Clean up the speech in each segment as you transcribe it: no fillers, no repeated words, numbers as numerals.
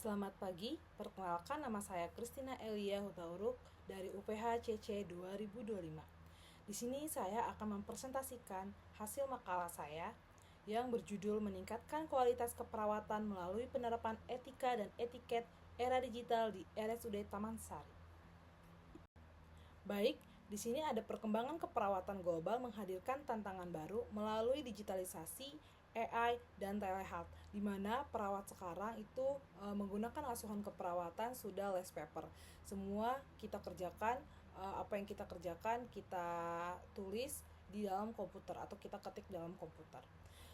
Selamat pagi, perkenalkan nama saya Christina Elia Hutauruk dari UPH CC 2025. Di sini saya akan mempresentasikan hasil makalah saya yang berjudul Meningkatkan Kualitas Keperawatan Melalui Penerapan Etika dan Etiket Era Digital di RSUD Taman Sari. Baik, di sini ada perkembangan keperawatan global menghadirkan tantangan baru melalui digitalisasi, AI, dan telehealth, di mana perawat sekarang itu menggunakan asuhan keperawatan sudah less paper. Semua kita kerjakan, apa yang kita kerjakan kita tulis di dalam komputer atau kita ketik dalam komputer.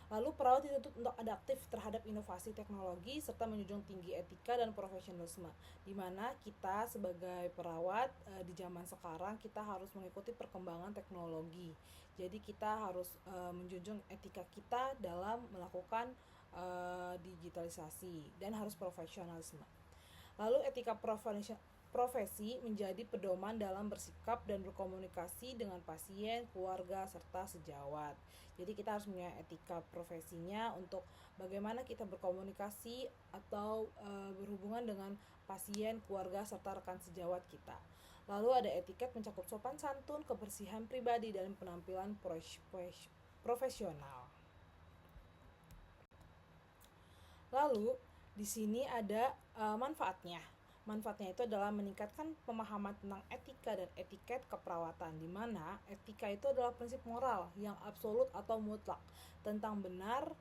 Lalu perawat dituntut untuk adaptif terhadap inovasi teknologi serta menjunjung tinggi etika dan profesionalisme, di mana kita sebagai perawat di zaman sekarang kita harus mengikuti perkembangan teknologi. Jadi kita harus menjunjung etika kita dalam melakukan digitalisasi dan harus profesionalisme. Lalu etika profesi menjadi pedoman dalam bersikap dan berkomunikasi dengan pasien, keluarga, serta sejawat. Jadi kita harus punya etika profesinya untuk bagaimana kita berkomunikasi atau berhubungan dengan pasien, keluarga, serta rekan sejawat kita. Lalu ada etiket mencakup sopan santun, kebersihan pribadi, dan penampilan profesional. Lalu di sini ada manfaatnya. Manfaatnya itu adalah meningkatkan pemahaman tentang etika dan etiket keperawatan, di mana etika itu adalah prinsip moral yang absolut atau mutlak tentang benar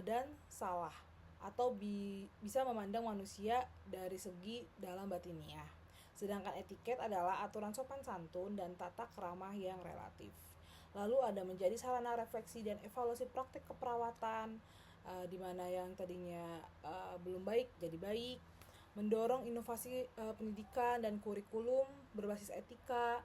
dan salah, atau bisa memandang manusia dari segi dalam batiniah. Sedangkan etiket adalah aturan sopan santun dan tata krama yang relatif. Lalu ada menjadi sarana refleksi dan evaluasi praktik keperawatan, di mana yang tadinya belum baik jadi baik, mendorong inovasi pendidikan dan kurikulum berbasis etika,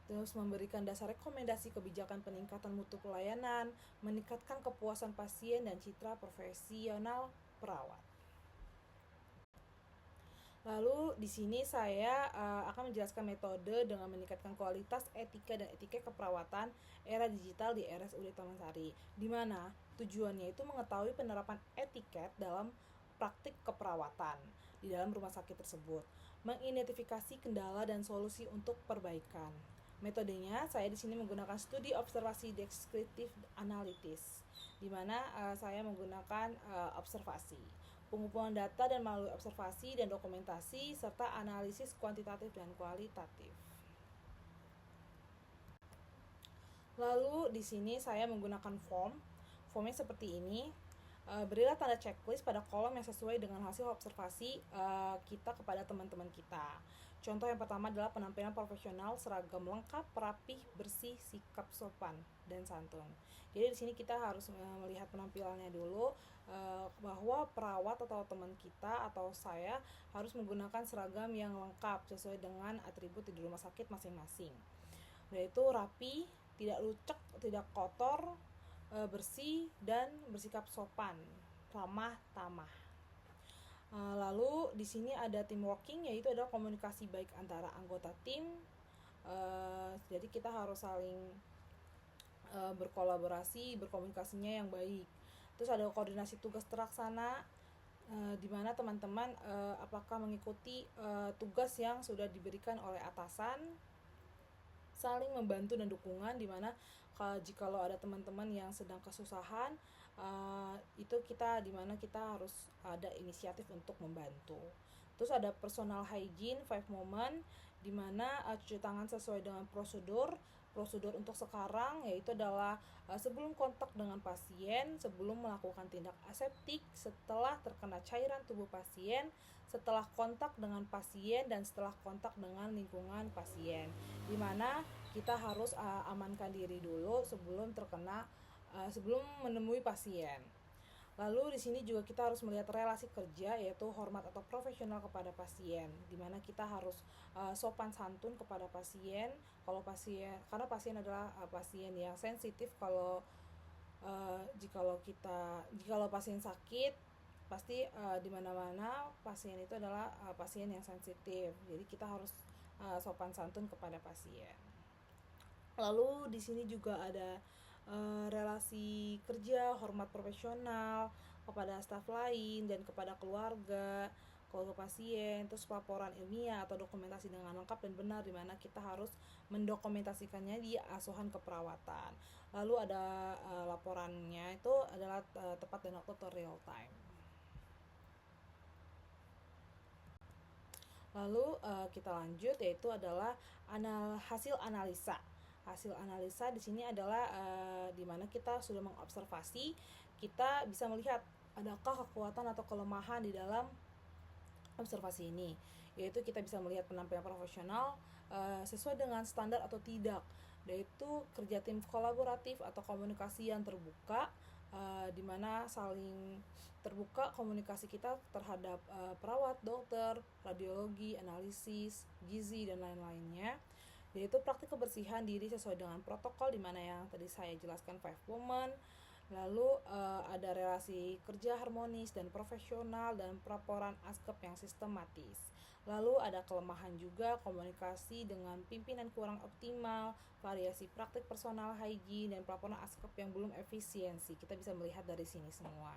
terus memberikan dasar rekomendasi kebijakan peningkatan mutu pelayanan, meningkatkan kepuasan pasien dan citra profesional perawat. Lalu di sini saya akan menjelaskan metode dengan meningkatkan kualitas etika dan etika keperawatan era digital di RSUD Taman Sari, di mana tujuannya itu mengetahui penerapan etiket dalam praktik keperawatan di dalam rumah sakit tersebut, mengidentifikasi kendala dan solusi untuk perbaikan. Metodenya saya di sini menggunakan studi observasi deskriptif analitis, di mana saya menggunakan observasi, pengumpulan data dan melalui observasi dan dokumentasi serta analisis kuantitatif dan kualitatif. Lalu di sini saya menggunakan formnya seperti ini. Berilah tanda checklist pada kolom yang sesuai dengan hasil observasi kita kepada teman-teman kita. Contoh yang pertama adalah penampilan profesional, seragam lengkap, rapih, bersih, sikap sopan dan santun. Jadi di sini kita harus melihat penampilannya dulu, bahwa perawat atau teman kita atau saya harus menggunakan seragam yang lengkap sesuai dengan atribut di rumah sakit masing-masing, yaitu rapi, tidak lucek, tidak kotor, bersih, dan bersikap sopan, ramah tamah. Lalu di sini ada team working, yaitu adalah komunikasi baik antara anggota tim. Jadi kita harus saling berkolaborasi, berkomunikasinya yang baik. Terus ada koordinasi tugas terlaksana, di mana teman-teman apakah mengikuti tugas yang sudah diberikan oleh atasan, saling membantu dan dukungan, di mana jikalau ada teman-teman yang sedang kesusahan, itu kita di mana kita harus ada inisiatif untuk membantu. Terus ada personal hygiene 5 moment, di mana cuci tangan sesuai dengan prosedur untuk sekarang, yaitu adalah sebelum kontak dengan pasien, sebelum melakukan tindak aseptik, setelah terkena cairan tubuh pasien, setelah kontak dengan pasien, dan setelah kontak dengan lingkungan pasien, di mana kita harus amankan diri dulu sebelum menemui pasien. Lalu di sini juga kita harus melihat relasi kerja, yaitu hormat atau profesional kepada pasien, di mana kita harus sopan santun kepada pasien. Karena pasien adalah pasien yang sensitif. Jikalau pasien sakit, pasti di mana-mana pasien itu adalah pasien yang sensitif. Jadi kita harus sopan santun kepada pasien. Lalu di sini juga ada relasi kerja, hormat profesional kepada staf lain dan kepada keluarga, keluarga pasien, terus laporan ilmiah atau dokumentasi dengan lengkap dan benar, di mana kita harus mendokumentasikannya di asuhan keperawatan. Lalu ada laporannya itu adalah tepat dan waktu atau real time. Lalu kita lanjut, yaitu adalah hasil analisa. Hasil analisa di sini adalah di mana kita sudah mengobservasi, kita bisa melihat adakah kekuatan atau kelemahan di dalam observasi ini, yaitu kita bisa melihat penampilan profesional sesuai dengan standar atau tidak, yaitu kerja tim kolaboratif atau komunikasi yang terbuka, di mana saling terbuka komunikasi kita terhadap perawat, dokter, radiologi, analisis, gizi, dan lain-lainnya, yaitu praktik kebersihan diri sesuai dengan protokol, di mana yang tadi saya jelaskan 5 women. Lalu ada relasi kerja harmonis dan profesional dan pelaporan ASKEP yang sistematis. Lalu ada kelemahan juga, komunikasi dengan pimpinan kurang optimal, variasi praktik personal hygiene, dan pelaporan ASKEP yang belum efisiensi. Kita bisa melihat dari sini semua.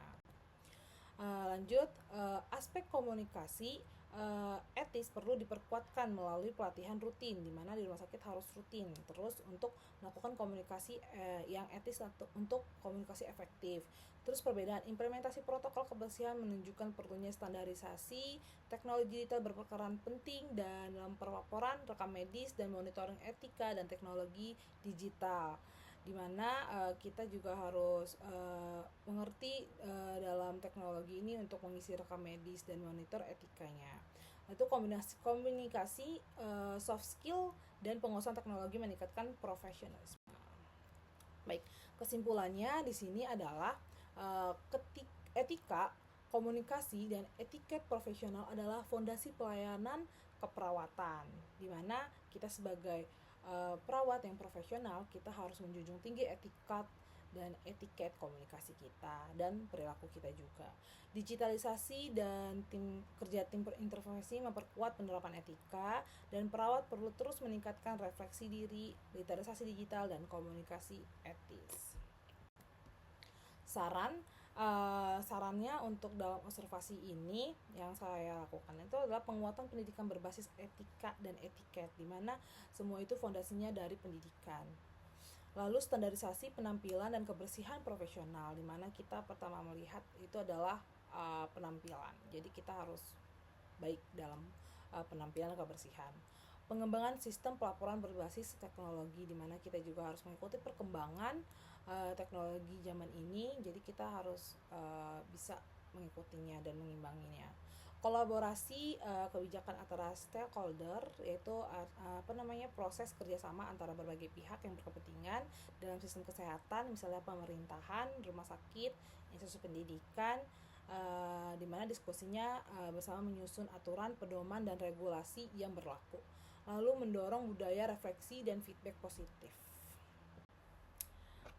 Lanjut, aspek komunikasi etis perlu diperkuatkan melalui pelatihan rutin, di mana di rumah sakit harus rutin terus untuk melakukan komunikasi yang etis untuk komunikasi efektif. Terus perbedaan implementasi protokol kebersihan menunjukkan perlunya standarisasi, teknologi digital berperan penting dan dalam pelaporan rekam medis dan monitoring etika dan teknologi digital, di mana kita juga harus mengerti dalam teknologi ini untuk mengisi rekam medis dan monitor etikanya. Itu komunikasi soft skill dan penguasaan teknologi meningkatkan profesionalisme. Baik, kesimpulannya di sini adalah etika, komunikasi, dan etiket profesional adalah fondasi pelayanan keperawatan, di mana kita sebagai perawat yang profesional, kita harus menjunjung tinggi etikat dan etiket komunikasi kita dan perilaku kita juga. Digitalisasi dan kerja tim intervensi memperkuat penerapan etika, dan perawat perlu terus meningkatkan refleksi diri, literasi digital, dan komunikasi etis. Sarannya untuk dalam observasi ini yang saya lakukan itu adalah penguatan pendidikan berbasis etika dan etiket, di mana semua itu fondasinya dari pendidikan. Lalu standarisasi penampilan dan kebersihan profesional, di mana kita pertama melihat itu adalah penampilan. Jadi kita harus baik dalam penampilan dan kebersihan. Pengembangan sistem pelaporan berbasis teknologi, di mana kita juga harus mengikuti perkembangan teknologi zaman ini, jadi kita harus bisa mengikutinya dan mengimbanginya. Kolaborasi kebijakan antara stakeholder, yaitu proses kerjasama antara berbagai pihak yang berkepentingan dalam sistem kesehatan, misalnya pemerintahan, rumah sakit, institusi pendidikan, di mana diskusinya bersama menyusun aturan, pedoman, dan regulasi yang berlaku. Lalu mendorong budaya refleksi dan feedback positif.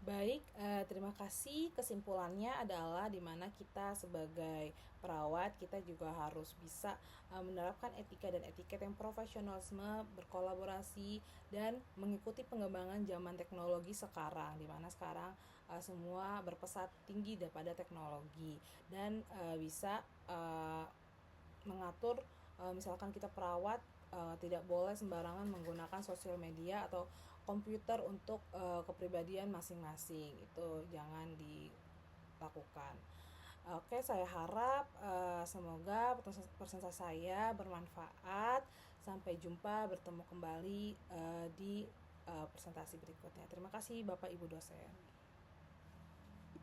Baik, terima kasih. Kesimpulannya adalah di mana kita sebagai perawat, kita juga harus bisa menerapkan etika dan etiket yang profesionalisme, berkolaborasi, dan mengikuti pengembangan zaman teknologi sekarang, di mana sekarang semua berpesat tinggi daripada teknologi, dan bisa mengatur misalkan kita perawat tidak boleh sembarangan menggunakan sosial media atau komputer untuk kepribadian masing-masing, itu jangan dilakukan. Oke, saya harap semoga presentasi saya bermanfaat. Sampai jumpa, bertemu kembali di presentasi berikutnya. Terima kasih Bapak Ibu dosen.